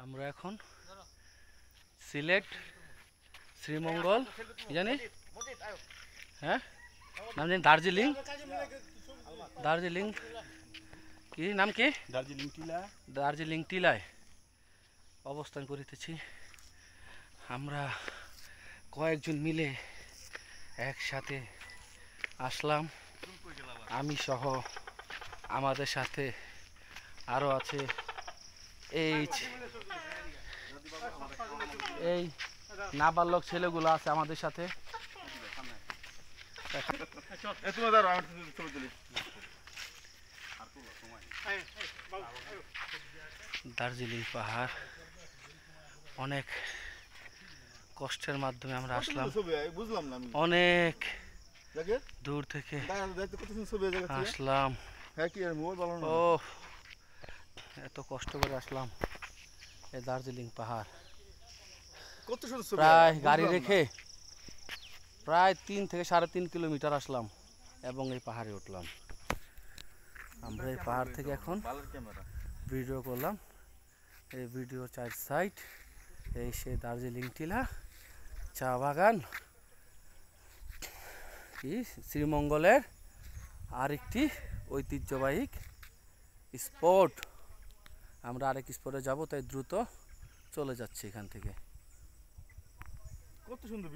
আমরা এখন সিলেট শ্রীমঙ্গল জানি হ্যাঁ নাম জানি দার্জিলিং দার্জিলিং কি নাম কি দার্জিলিং টিলায় অবস্থান করিতেছি। আমরা কয়েকজন মিলে একসাথে আসলাম, আমি সহ। আমাদের সাথে আরও আছে এই নাবালক ছেলেগুলো আছে আমাদের সাথে। দার্জিলিং পাহাড় অনেক কষ্টের মাধ্যমে আমরা আসলাম, অনেক দূর থেকে আসলাম। ও এত কষ্ট করে আসলাম এই দার্জিলিং পাহাড়, প্রায় গাড়ি রেখে প্রায় 3 থেকে 3.5 কিলোমিটার আসলাম এবং এই পাহাড়ে উঠলাম। আমরা এই পাহাড় থেকে এখন ভিডিও করলাম। এই ভিডিও 4 সাইড, এই সে দার্জিলিং টিলা, চা বাগান, কি শ্রীমঙ্গলের আরেকটি ঐতিহ্যবাহী স্পট। আমরা আরেক স্পটে যাব, তাই দ্রুত চলে যাচ্ছি এখান থেকে। কত সুন্দর